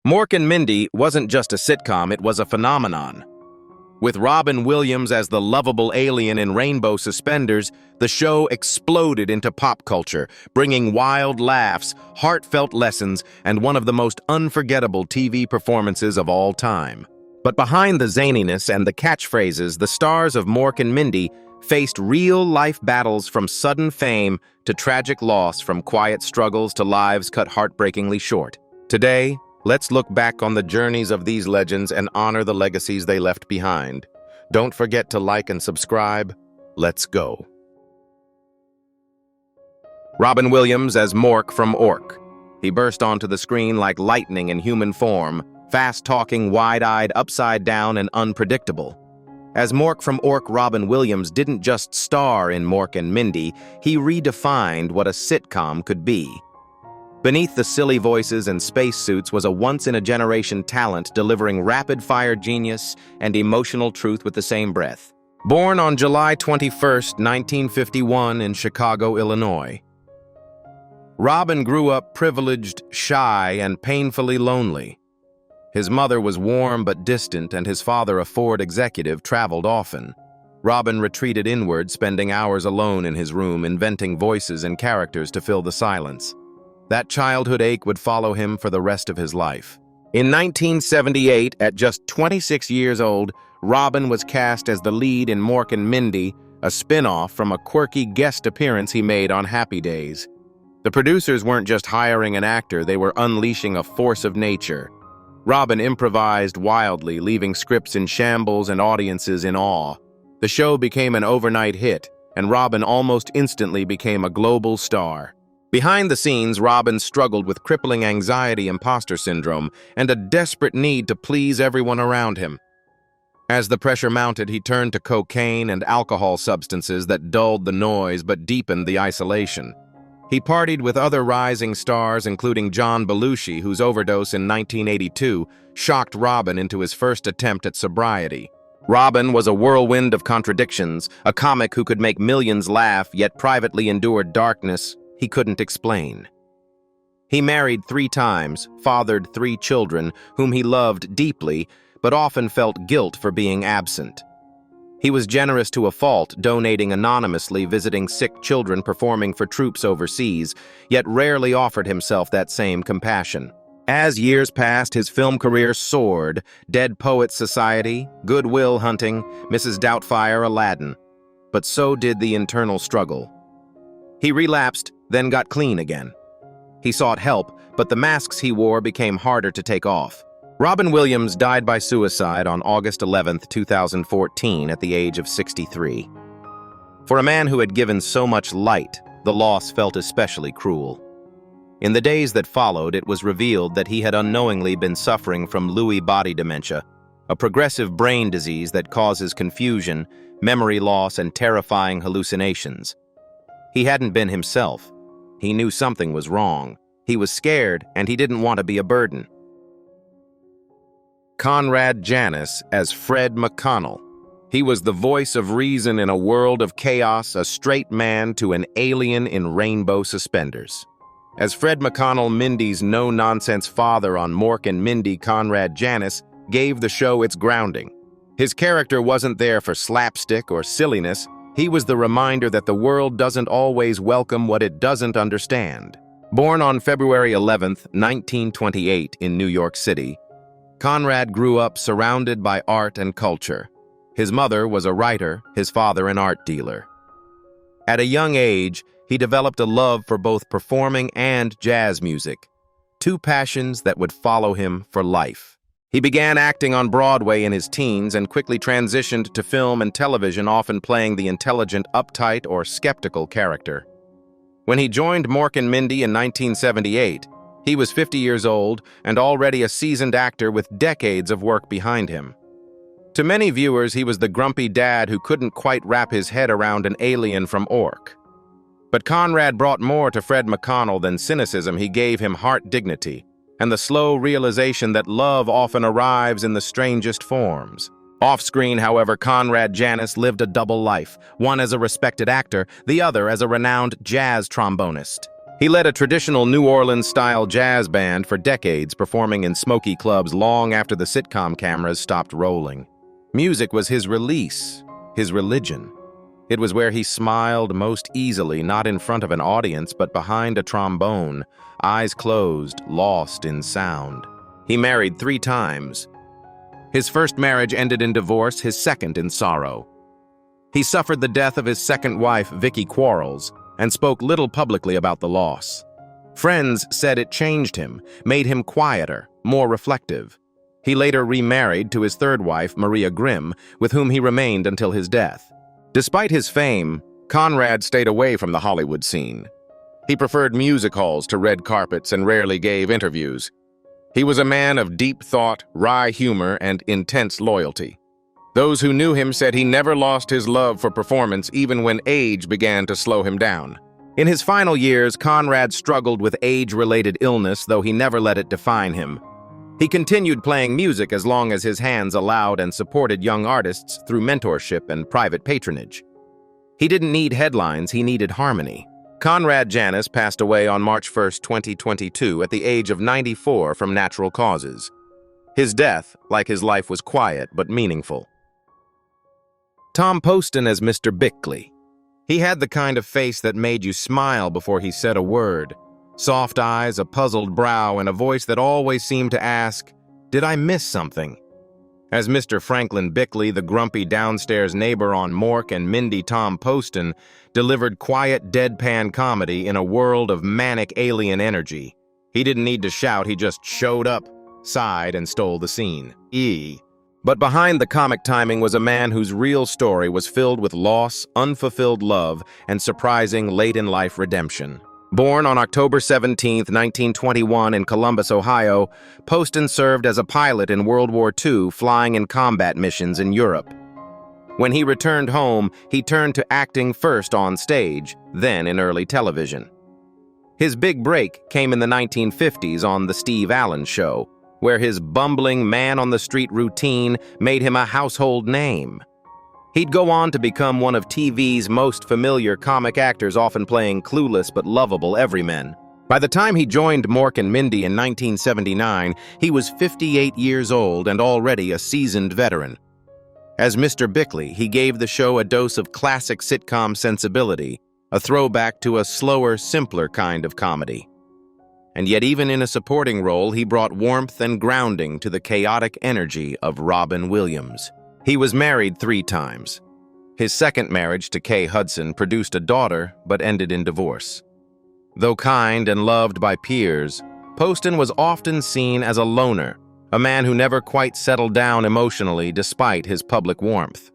Mork Mindy wasn't just a sitcom, it was a phenomenon. With Robin Williams as the lovable alien in rainbow suspenders, the show exploded into pop culture, bringing wild laughs, heartfelt lessons, and one of the most unforgettable TV performances of all time. But behind the zaniness and the catchphrases, the stars of Mork Mindy faced real-life battles, from sudden fame to tragic loss, from quiet struggles to lives cut heartbreakingly short. Today, let's look back on the journeys of these legends and honor the legacies they left behind. Don't forget to like and subscribe. Let's go. Robin Williams as Mork from Ork. He burst onto the screen like lightning in human form, fast-talking, wide-eyed, upside-down, and unpredictable. As Mork from Ork, Robin Williams didn't just star in Mork Mindy, he redefined what a sitcom could be. Beneath the silly voices and spacesuits was a once-in-a-generation talent delivering rapid-fire genius and emotional truth with the same breath. Born on July 21, 1951 in Chicago, Illinois, Robin grew up privileged, shy, and painfully lonely. His mother was warm but distant, and his father, a Ford executive, traveled often. Robin retreated inward, spending hours alone in his room, inventing voices and characters to fill the silence. That childhood ache would follow him for the rest of his life. In 1978, at just 26 years old, Robin was cast as the lead in Mork Mindy, a spin-off from a quirky guest appearance he made on Happy Days. The producers weren't just hiring an actor, they were unleashing a force of nature. Robin improvised wildly, leaving scripts in shambles and audiences in awe. The show became an overnight hit, and Robin almost instantly became a global star. Behind the scenes, Robin struggled with crippling anxiety, imposter syndrome, and a desperate need to please everyone around him. As the pressure mounted, he turned to cocaine and alcohol, substances that dulled the noise but deepened the isolation. He partied with other rising stars, including John Belushi, whose overdose in 1982 shocked Robin into his first attempt at sobriety. Robin was a whirlwind of contradictions, a comic who could make millions laugh, yet privately endured darkness he couldn't explain. He married 3 times, fathered 3 children, whom he loved deeply, but often felt guilt for being absent. He was generous to a fault, donating anonymously, visiting sick children, performing for troops overseas, yet rarely offered himself that same compassion. As years passed, his film career soared: Dead Poets Society, Good Will Hunting, Mrs. Doubtfire, Aladdin. But so did the internal struggle. He relapsed, then got clean again. He sought help, but the masks he wore became harder to take off. Robin Williams died by suicide on August 11, 2014, at the age of 63. For a man who had given so much light, the loss felt especially cruel. In the days that followed, it was revealed that he had unknowingly been suffering from Lewy body dementia, a progressive brain disease that causes confusion, memory loss, and terrifying hallucinations. He hadn't been himself. He knew something was wrong. He was scared, and he didn't want to be a burden. Conrad Janice as Fred McConnell. He was the voice of reason in a world of chaos, a straight man to an alien in rainbow suspenders. As Fred McConnell, Mindy's no-nonsense father on Mork Mindy, Conrad Janice gave the show its grounding. His character wasn't there for slapstick or silliness. He was the reminder that the world doesn't always welcome what it doesn't understand. Born on February 11, 1928, in New York City, Conrad grew up surrounded by art and culture. His mother was a writer, his father an art dealer. At a young age, he developed a love for both performing and jazz music, 2 passions that would follow him for life. He began acting on Broadway in his teens and quickly transitioned to film and television, often playing the intelligent, uptight, or skeptical character. When he joined Mork Mindy in 1978, he was 50 years old and already a seasoned actor with decades of work behind him. To many viewers, he was the grumpy dad who couldn't quite wrap his head around an alien from Ork. But Conrad brought more to Fred McConnell than cynicism. He gave him heart dignity, and the slow realization that love often arrives in the strangest forms. Off-screen, however, Conrad Janice lived a double life, one as a respected actor, the other as a renowned jazz trombonist. He led a traditional New Orleans-style jazz band for decades, performing in smoky clubs long after the sitcom cameras stopped rolling. Music was his release, his religion. It was where he smiled most easily, not in front of an audience, but behind a trombone, eyes closed, lost in sound. He married 3 times. His first marriage ended in divorce, his second in sorrow. He suffered the death of his second wife, Vicky Quarles, and spoke little publicly about the loss. Friends said it changed him, made him quieter, more reflective. He later remarried to his third wife, Maria Grimm, with whom he remained until his death. Despite his fame, Conrad stayed away from the Hollywood scene. He preferred music halls to red carpets and rarely gave interviews. He was a man of deep thought, wry humor, and intense loyalty. Those who knew him said he never lost his love for performance even when age began to slow him down. In his final years, Conrad struggled with age-related illness, though he never let it define him. He continued playing music as long as his hands allowed and supported young artists through mentorship and private patronage. He didn't need headlines, he needed harmony. Conrad Janice passed away on March 1, 2022, at the age of 94 from natural causes. His death, like his life, was quiet but meaningful. Tom Poston as Mr. Bickley. He had the kind of face that made you smile before he said a word. Soft eyes, a puzzled brow, and a voice that always seemed to ask, "Did I miss something?" As Mr. Franklin Bickley, the grumpy downstairs neighbor on Mork and Mindy, Tom Poston delivered quiet, deadpan comedy in a world of manic alien energy. He didn't need to shout, he just showed up, sighed, and stole the scene. But behind the comic timing was a man whose real story was filled with loss, unfulfilled love, and surprising late-in-life redemption. Born on October 17, 1921 in Columbus, Ohio, Poston served as a pilot in World War II, flying in combat missions in Europe. When he returned home, he turned to acting first on stage, then in early television. His big break came in the 1950s on The Steve Allen Show, where his bumbling man-on-the-street routine made him a household name. He'd go on to become one of TV's most familiar comic actors, often playing clueless but lovable everymen. By the time he joined Mork and Mindy in 1979, he was 58 years old and already a seasoned veteran. As Mr. Bickley, he gave the show a dose of classic sitcom sensibility, a throwback to a slower, simpler kind of comedy. And yet even in a supporting role, he brought warmth and grounding to the chaotic energy of Robin Williams. He was married 3 times. His second marriage to Kay Hudson produced a daughter, but ended in divorce. Though kind and loved by peers, Poston was often seen as a loner, a man who never quite settled down emotionally despite his public warmth.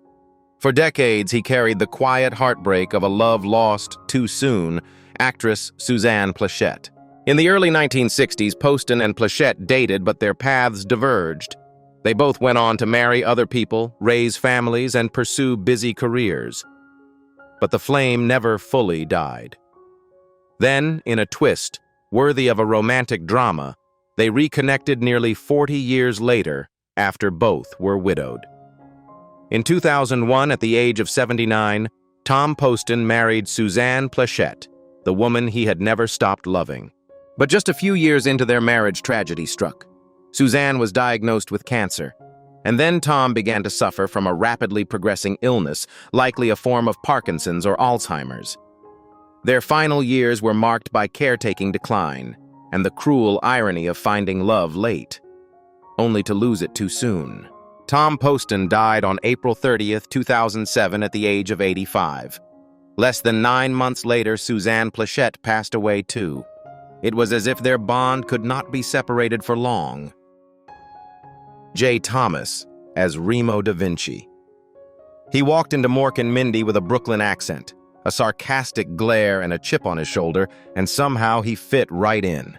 For decades, he carried the quiet heartbreak of a love lost too soon, actress Suzanne Pleshette. In the early 1960s, Poston and Pleshette dated, but their paths diverged. They both went on to marry other people, raise families, and pursue busy careers. But the flame never fully died. Then, in a twist worthy of a romantic drama, they reconnected nearly 40 years later, after both were widowed. In 2001, at the age of 79, Tom Poston married Suzanne Pleshette, the woman he had never stopped loving. But just a few years into their marriage, tragedy struck. Suzanne was diagnosed with cancer, and then Tom began to suffer from a rapidly progressing illness, likely a form of Parkinson's or Alzheimer's. Their final years were marked by caretaking decline and the cruel irony of finding love late, only to lose it too soon. Tom Poston died on April 30, 2007 at the age of 85. Less than 9 months later, Suzanne Pleshette passed away too. It was as if their bond could not be separated for long. J. Thomas as Remo da Vinci. He walked into Mork and Mindy with a Brooklyn accent, a sarcastic glare and a chip on his shoulder, and somehow he fit right in.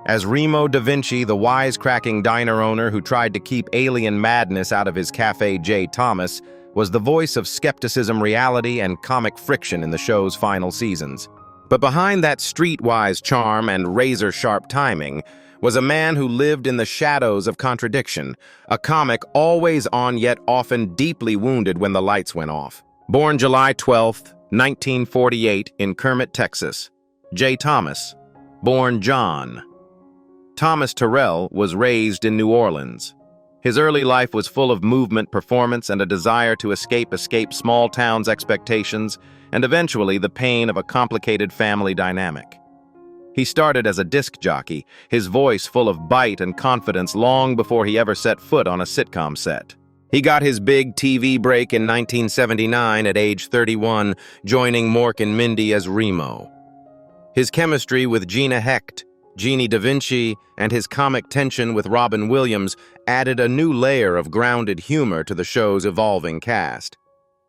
As Remo da Vinci, the wisecracking diner owner who tried to keep alien madness out of his cafe, J. Thomas was the voice of skepticism, reality, and comic friction in the show's final seasons. But behind that streetwise charm and razor-sharp timing was a man who lived in the shadows of contradiction, a comic always on yet often deeply wounded when the lights went off. Born July 12, 1948 in Kermit, Texas, J. Thomas, born John. Thomas Terrell was raised in New Orleans. His early life was full of movement, performance, and a desire to escape small towns' expectations and eventually the pain of a complicated family dynamic. He started as a disc jockey, his voice full of bite and confidence long before he ever set foot on a sitcom set. He got his big TV break in 1979 at age 31, joining Mork and Mindy as Remo. His chemistry with Gina Hecht, Jeannie Da Vinci, and his comic tension with Robin Williams added a new layer of grounded humor to the show's evolving cast.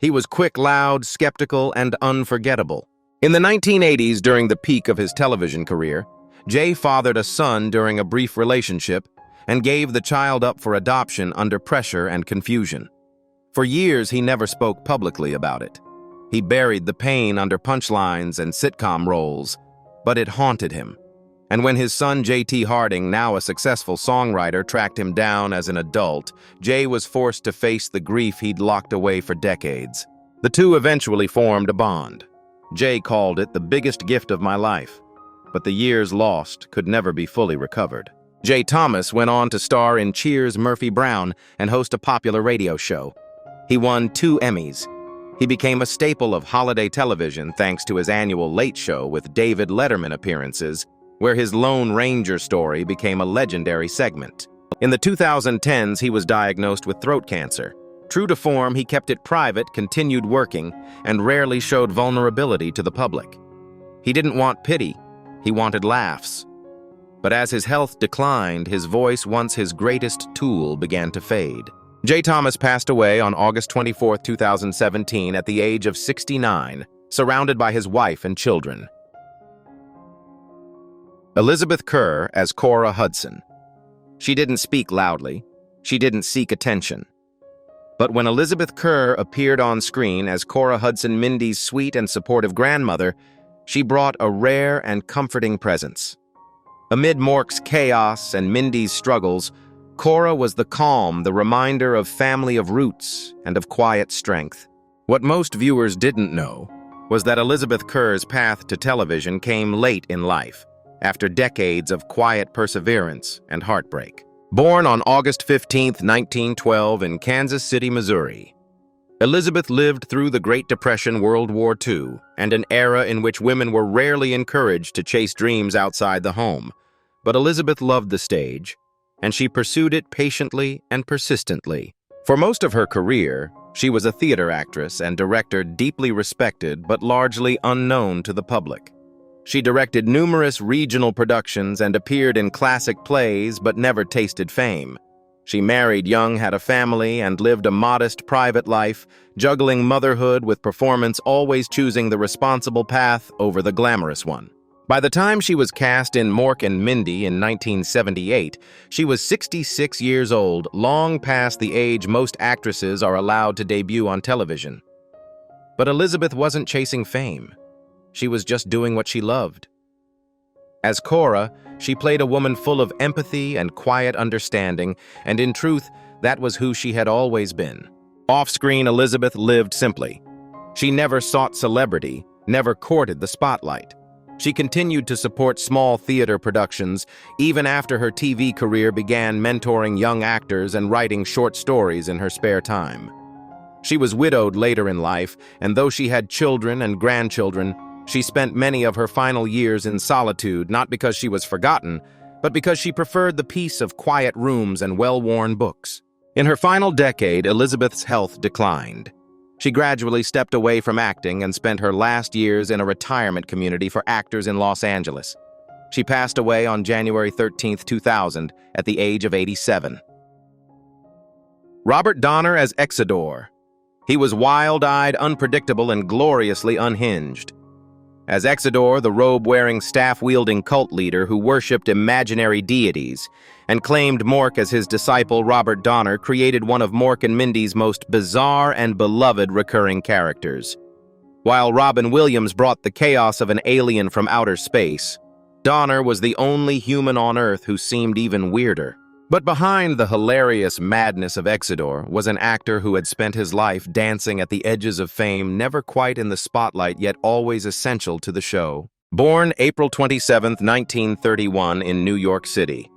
He was quick, loud, skeptical, and unforgettable. In the 1980s, during the peak of his television career, Jay fathered a son during a brief relationship and gave the child up for adoption under pressure and confusion. For years, he never spoke publicly about it. He buried the pain under punchlines and sitcom roles, but it haunted him. And when his son J.T. Harding, now a successful songwriter, tracked him down as an adult, Jay was forced to face the grief he'd locked away for decades. The two eventually formed a bond. Jay called it the biggest gift of my life, but the years lost could never be fully recovered. J. Thomas went on to star in Cheers' Murphy Brown and host a popular radio show. He won 2 Emmys. He became a staple of holiday television thanks to his annual Late Show with David Letterman appearances, where his Lone Ranger story became a legendary segment. In the 2010s, he was diagnosed with throat cancer. True to form, he kept it private, continued working, and rarely showed vulnerability to the public. He didn't want pity, he wanted laughs. But as his health declined, his voice, once his greatest tool, began to fade. J. Thomas passed away on August 24, 2017, at the age of 69, surrounded by his wife and children. Elizabeth Kerr as Cora Hudson. She didn't speak loudly. She didn't seek attention. But when Elizabeth Kerr appeared on screen as Cora Hudson, Mindy's sweet and supportive grandmother, she brought a rare and comforting presence. Amid Mork's chaos and Mindy's struggles, Cora was the calm, the reminder of family of roots and of quiet strength. What most viewers didn't know was that Elizabeth Kerr's path to television came late in life, after decades of quiet perseverance and heartbreak. Born on August 15, 1912 in Kansas City, Missouri, Elizabeth lived through the Great Depression, World War II, and an era in which women were rarely encouraged to chase dreams outside the home. But Elizabeth loved the stage, and she pursued it patiently and persistently. For most of her career, she was a theater actress and director deeply respected but largely unknown to the public. She directed numerous regional productions and appeared in classic plays but never tasted fame. She married young, had a family, and lived a modest private life, juggling motherhood with performance, always choosing the responsible path over the glamorous one. By the time she was cast in Mork and Mindy in 1978, she was 66 years old, long past the age most actresses are allowed to debut on television. But Elizabeth wasn't chasing fame. She was just doing what she loved. As Cora, she played a woman full of empathy and quiet understanding, and in truth, that was who she had always been. Off-screen, Elizabeth lived simply. She never sought celebrity, never courted the spotlight. She continued to support small theater productions, even after her TV career began, mentoring young actors and writing short stories in her spare time. She was widowed later in life, and though she had children and grandchildren, she spent many of her final years in solitude, not because she was forgotten, but because she preferred the peace of quiet rooms and well-worn books. In her final decade, Elizabeth's health declined. She gradually stepped away from acting and spent her last years in a retirement community for actors in Los Angeles. She passed away on January 13, 2000, at the age of 87. Robert Donner as Exidor. He was wild-eyed, unpredictable, and gloriously unhinged. As Exidor, the robe-wearing, staff-wielding cult leader who worshipped imaginary deities and claimed Mork as his disciple, Robert Donner created one of Mork and Mindy's most bizarre and beloved recurring characters. While Robin Williams brought the chaos of an alien from outer space, Donner was the only human on Earth who seemed even weirder. But behind the hilarious madness of Exidor was an actor who had spent his life dancing at the edges of fame, never quite in the spotlight, yet always essential to the show. Born April 27, 1931 in New York City.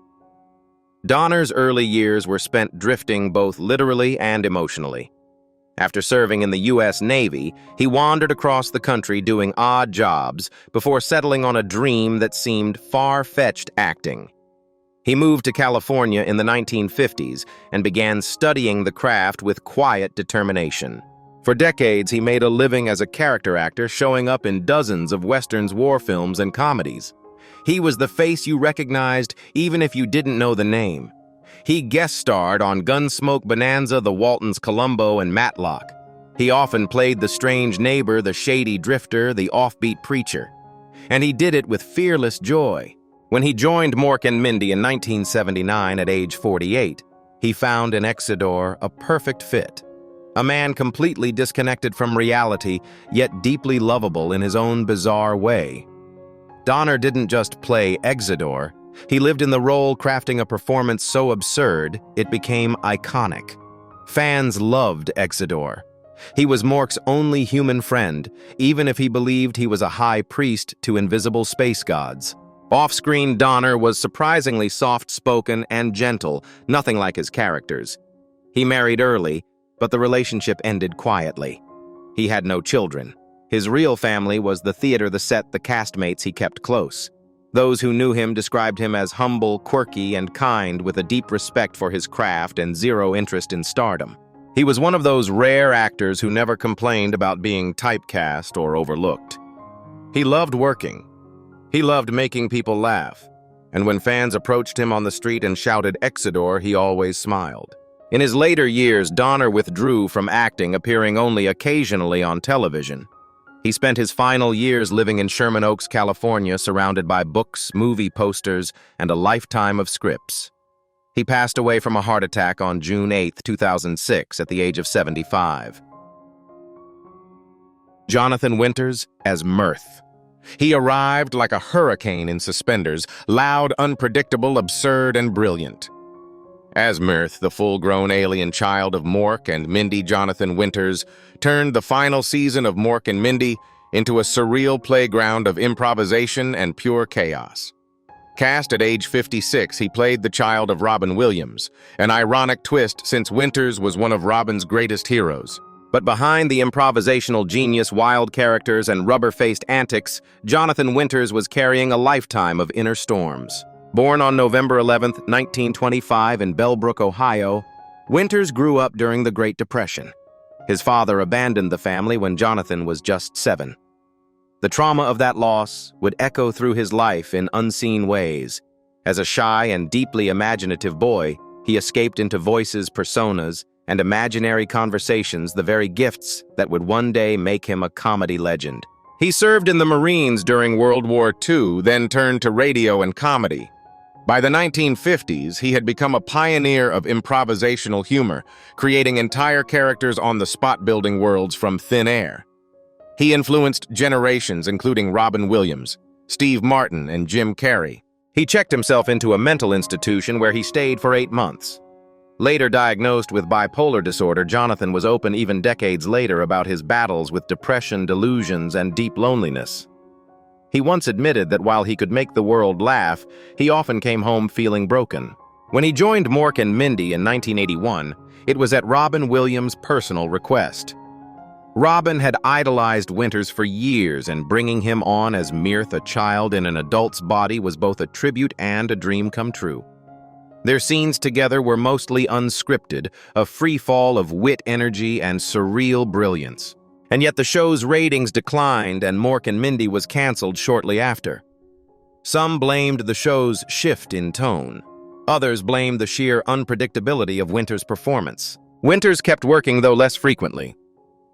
Donner's early years were spent drifting both literally and emotionally. After serving in the U.S. Navy, he wandered across the country doing odd jobs before settling on a dream that seemed far-fetched: acting. He moved to California in the 1950s and began studying the craft with quiet determination. For decades, he made a living as a character actor, showing up in dozens of westerns, war films, and comedies. He was the face you recognized even if you didn't know the name. He guest-starred on Gunsmoke Bonanza, The Waltons, Columbo, and Matlock. He often played the strange neighbor, the shady drifter, the offbeat preacher. And he did it with fearless joy. When he joined Mork Mindy in 1979 at age 48, he found in Exidor a perfect fit. A man completely disconnected from reality, yet deeply lovable in his own bizarre way. Donner didn't just play Exidor. He lived in the role, crafting a performance so absurd, it became iconic. Fans loved Exidor. He was Mork's only human friend, even if he believed he was a high priest to invisible space gods. Off-screen, Donner was surprisingly soft-spoken and gentle, nothing like his characters. He married early, but the relationship ended quietly. He had no children. His real family was the theater, the set, the castmates he kept close. Those who knew him described him as humble, quirky, and kind, with a deep respect for his craft and zero interest in stardom. He was one of those rare actors who never complained about being typecast or overlooked. He loved working. He loved making people laugh. And when fans approached him on the street and shouted Exidor, he always smiled. In his later years, Donner withdrew from acting, appearing only occasionally on television. He spent his final years living in Sherman Oaks, California, surrounded by books, movie posters, and a lifetime of scripts. He passed away from a heart attack on June 8, 2006, at the age of 75. Jonathan Winters as Mirthth. He arrived like a hurricane in Suspenders, loud, unpredictable, absurd, and brilliant. As Mirthth, the full-grown alien child of Mork and Mindy, Jonathan Winters turned the final season of Mork and Mindy into a surreal playground of improvisation and pure chaos. Cast at age 56, he played the child of Robin Williams, an ironic twist since Winters was one of Robin's greatest heroes. But behind the improvisational genius, wild characters, and rubber-faced antics, Jonathan Winters was carrying a lifetime of inner storms. Born on November 11, 1925 in Bellbrook, Ohio, Winters grew up during the Great Depression. His father abandoned the family when Jonathan was just 7. The trauma of that loss would echo through his life in unseen ways. As a shy and deeply imaginative boy, he escaped into voices, personas, and imaginary conversations, the very gifts that would one day make him a comedy legend. He served in the Marines during World War II, then turned to radio and comedy. By the 1950s, he had become a pioneer of improvisational humor, creating entire characters on the spot, building worlds from thin air. He influenced generations, including Robin Williams, Steve Martin, and Jim Carrey. He checked himself into a mental institution where he stayed for 8 months. Later diagnosed with bipolar disorder, Jonathan was open even decades later about his battles with depression, delusions, and deep loneliness. He once admitted that while he could make the world laugh, he often came home feeling broken. When he joined Mork and Mindy in 1981, it was at Robin Williams' personal request. Robin had idolized Winters for years, and bringing him on as Mirthth, a child in an adult's body, was both a tribute and a dream come true. Their scenes together were mostly unscripted, a free fall of wit, energy, and surreal brilliance. And yet the show's ratings declined, and Mork and Mindy was canceled shortly after. Some blamed the show's shift in tone. Others blamed the sheer unpredictability of Winters' performance. Winters kept working, though less frequently.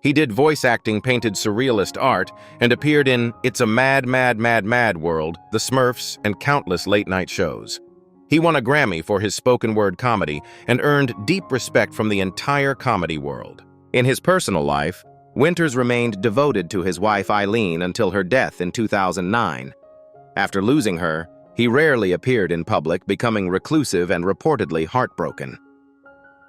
He did voice acting, painted surrealist art, and appeared in It's a Mad, Mad, Mad, Mad World, The Smurfs, and countless late-night shows. He won a Grammy for his spoken-word comedy and earned deep respect from the entire comedy world. In his personal life, Winters remained devoted to his wife Eileen until her death in 2009. After losing her, he rarely appeared in public, becoming reclusive and reportedly heartbroken.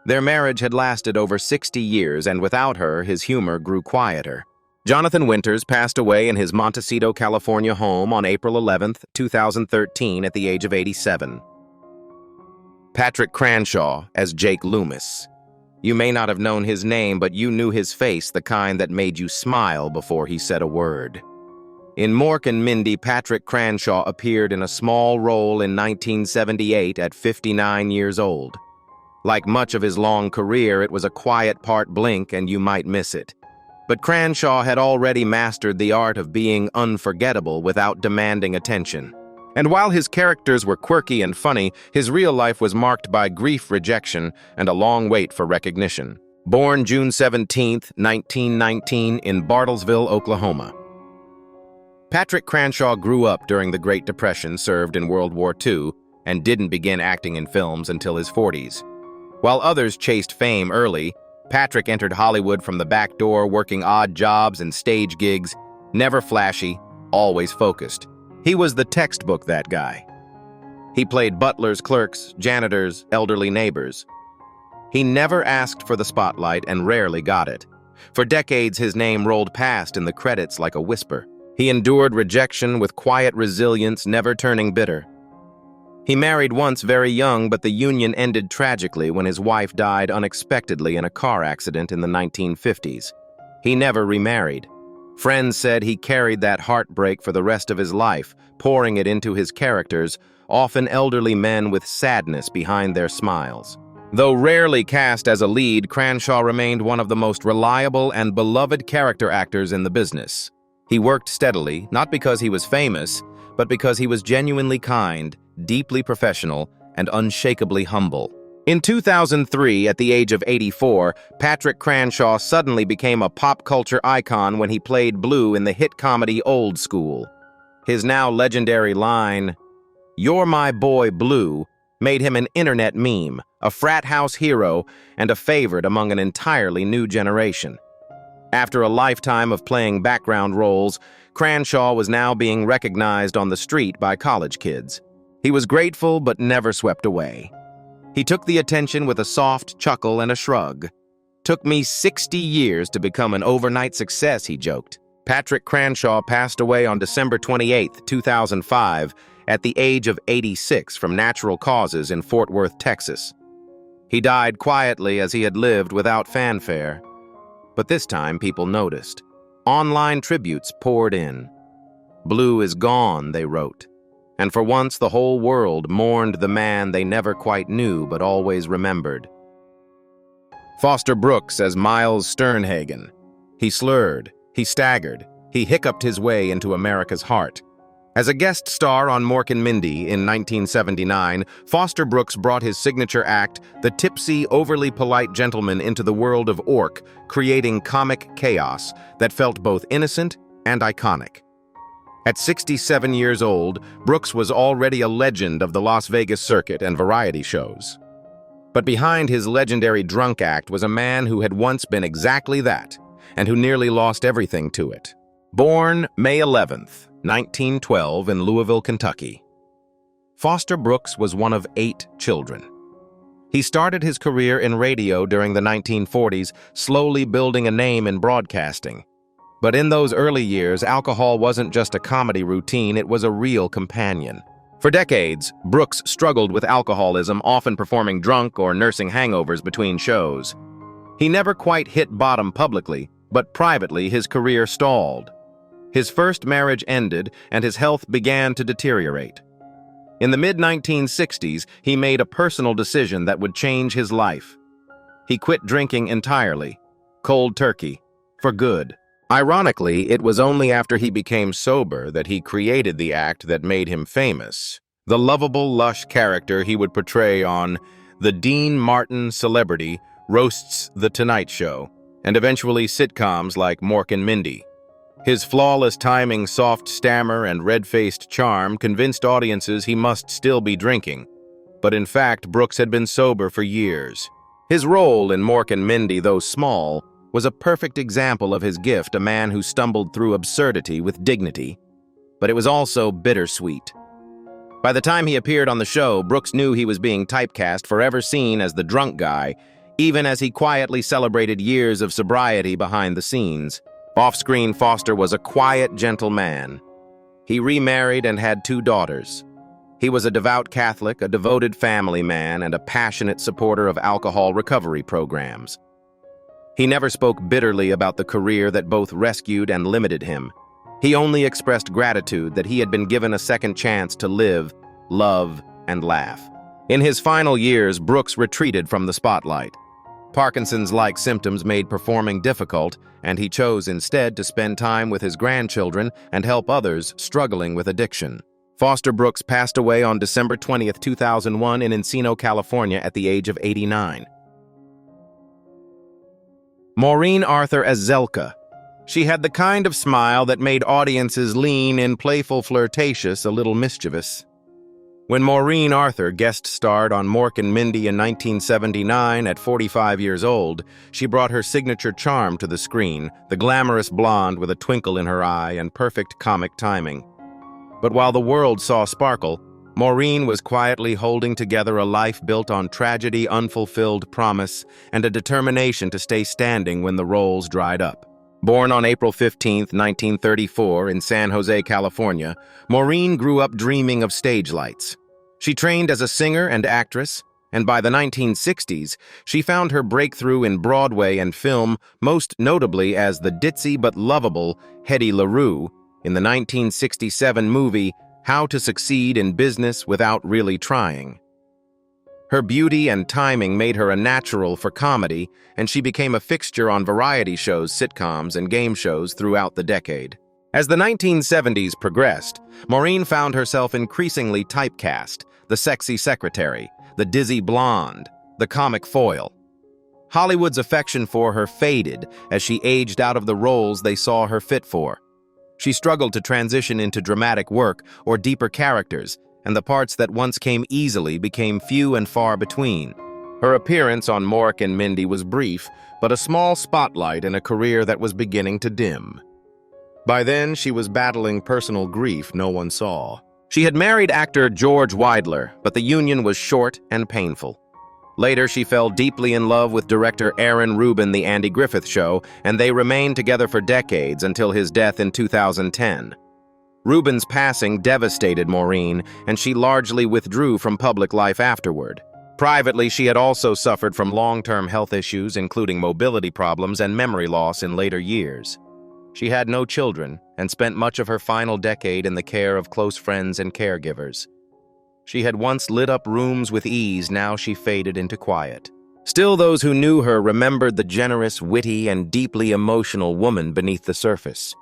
Their marriage had lasted over 60 years, and without her, his humor grew quieter. Jonathan Winters passed away in his Montecito, California home on April 11, 2013 at the age of 87. Patrick Cranshaw as Jake Lumis. You may not have known his name, but you knew his face, the kind that made you smile before he said a word. In Mork Mindy, Patrick Cranshaw appeared in a small role in 1978 at 59 years old. Like much of his long career, it was a quiet part blink and you might miss it. But Cranshaw had already mastered the art of being unforgettable without demanding attention. And while his characters were quirky and funny, his real life was marked by grief, rejection, and a long wait for recognition. Born June 17, 1919 in Bartlesville, Oklahoma. Patrick Cranshaw grew up during the Great Depression, served in World War II, and didn't begin acting in films until his 40s. While others chased fame early, Patrick entered Hollywood from the back door, working odd jobs and stage gigs, never flashy, always focused. He was the textbook that guy. He played butlers, clerks, janitors, elderly neighbors. He never asked for the spotlight and rarely got it. For decades, his name rolled past in the credits like a whisper. He endured rejection with quiet resilience, never turning bitter. He married once very young, but the union ended tragically when his wife died unexpectedly in a car accident in the 1950s. He never remarried. Friends said he carried that heartbreak for the rest of his life, pouring it into his characters, often elderly men with sadness behind their smiles. Though rarely cast as a lead, Cranshaw remained one of the most reliable and beloved character actors in the business. He worked steadily, not because he was famous, but because he was genuinely kind, deeply professional, and unshakably humble. In 2003, at the age of 84, Patrick Cranshaw suddenly became a pop culture icon when he played Blue in the hit comedy Old School. His now legendary line, "You're my boy Blue," made him an internet meme, a frat house hero, and a favorite among an entirely new generation. After a lifetime of playing background roles, Cranshaw was now being recognized on the street by college kids. He was grateful but never swept away. He took the attention with a soft chuckle and a shrug. "Took me 60 years to become an overnight success," he joked. Patrick Cranshaw passed away on December 28, 2005, at the age of 86 from natural causes in Fort Worth, Texas. He died quietly as he had lived without fanfare. But this time people noticed. Online tributes poured in. "Blue is gone," they wrote. And for once the whole world mourned the man they never quite knew but always remembered. Foster Brooks as Miles Sternhagen. He slurred, he staggered, he hiccuped his way into America's heart. As a guest star on Mork Mindy in 1979, Foster Brooks brought his signature act, the tipsy, overly polite gentleman, into the world of Ork, creating comic chaos that felt both innocent and iconic. At 67 years old, Brooks was already a legend of the Las Vegas circuit and variety shows. But behind his legendary drunk act was a man who had once been exactly that, and who nearly lost everything to it. Born May 11th, 1912 in Louisville, Kentucky. Foster Brooks was one of 8 children. He started his career in radio during the 1940s, slowly building a name in broadcasting. But in those early years, alcohol wasn't just a comedy routine, it was a real companion. For decades, Brooks struggled with alcoholism, often performing drunk or nursing hangovers between shows. He never quite hit bottom publicly, but privately his career stalled. His first marriage ended, and his health began to deteriorate. In the mid-1960s, he made a personal decision that would change his life. He quit drinking entirely, cold turkey, for good. Ironically, it was only after he became sober that he created the act that made him famous, the lovable, lush character he would portray on The Dean Martin Celebrity, Roasts The Tonight Show, and eventually sitcoms like Mork Mindy. His flawless timing, soft stammer, and red-faced charm convinced audiences he must still be drinking. But in fact, Brooks had been sober for years. His role in Mork Mindy, though small, was a perfect example of his gift, a man who stumbled through absurdity with dignity. But it was also bittersweet. By the time he appeared on the show, Brooks knew he was being typecast, forever seen as the drunk guy, even as he quietly celebrated years of sobriety behind the scenes. Off-screen, Foster was a quiet, gentle man. He remarried and had 2 daughters. He was a devout Catholic, a devoted family man, and a passionate supporter of alcohol recovery programs. He never spoke bitterly about the career that both rescued and limited him. He only expressed gratitude that he had been given a second chance to live, love, and laugh. In his final years, Brooks retreated from the spotlight. Parkinson's-like symptoms made performing difficult, and he chose instead to spend time with his grandchildren and help others struggling with addiction. Foster Brooks passed away on December 20, 2001 in Encino, California at the age of 89. Maureen Arthur as Zelka. She had the kind of smile that made audiences lean in, playful, flirtatious, a little mischievous. When Maureen Arthur guest-starred on Mork and Mindy in 1979 at 45 years old, she brought her signature charm to the screen, the glamorous blonde with a twinkle in her eye and perfect comic timing. But while the world saw sparkle, Maureen was quietly holding together a life built on tragedy, unfulfilled promise, and a determination to stay standing when the roles dried up. Born on April 15, 1934, in San Jose, California, Maureen grew up dreaming of stage lights. She trained as a singer and actress, and by the 1960s, she found her breakthrough in Broadway and film, most notably as the ditzy but lovable Hetty LaRue in the 1967 movie How to Succeed in Business Without Really Trying. Her beauty and timing made her a natural for comedy, and she became a fixture on variety shows, sitcoms, and game shows throughout the decade. As the 1970s progressed, Maureen found herself increasingly typecast: the sexy secretary, the dizzy blonde, the comic foil. Hollywood's affection for her faded as she aged out of the roles they saw her fit for. She struggled to transition into dramatic work or deeper characters, and the parts that once came easily became few and far between. Her appearance on Mork and Mindy was brief, but a small spotlight in a career that was beginning to dim. By then, she was battling personal grief no one saw. She had married actor George Weidler, but the union was short and painful. Later, she fell deeply in love with director Aaron Rubin, The Andy Griffith Show, and they remained together for decades until his death in 2010. Rubin's passing devastated Maureen, and she largely withdrew from public life afterward. Privately, she had also suffered from long-term health issues, including mobility problems and memory loss in later years. She had no children and spent much of her final decade in the care of close friends and caregivers. She had once lit up rooms with ease, now she faded into quiet. Still, those who knew her remembered the generous, witty, and deeply emotional woman beneath the surface.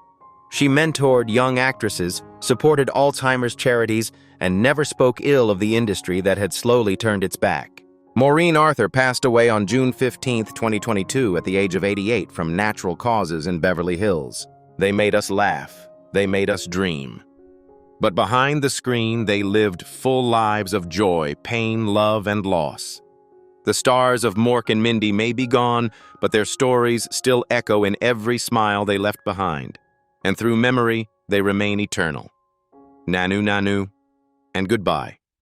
She mentored young actresses, supported Alzheimer's charities, and never spoke ill of the industry that had slowly turned its back. Maureen Arthur passed away on June 15, 2022, at the age of 88 from natural causes in Beverly Hills. They made us laugh. They made us dream. But behind the screen, they lived full lives of joy, pain, love, and loss. The stars of Mork and Mindy may be gone, but their stories still echo in every smile they left behind. And through memory, they remain eternal. Nanu, nanu, and goodbye.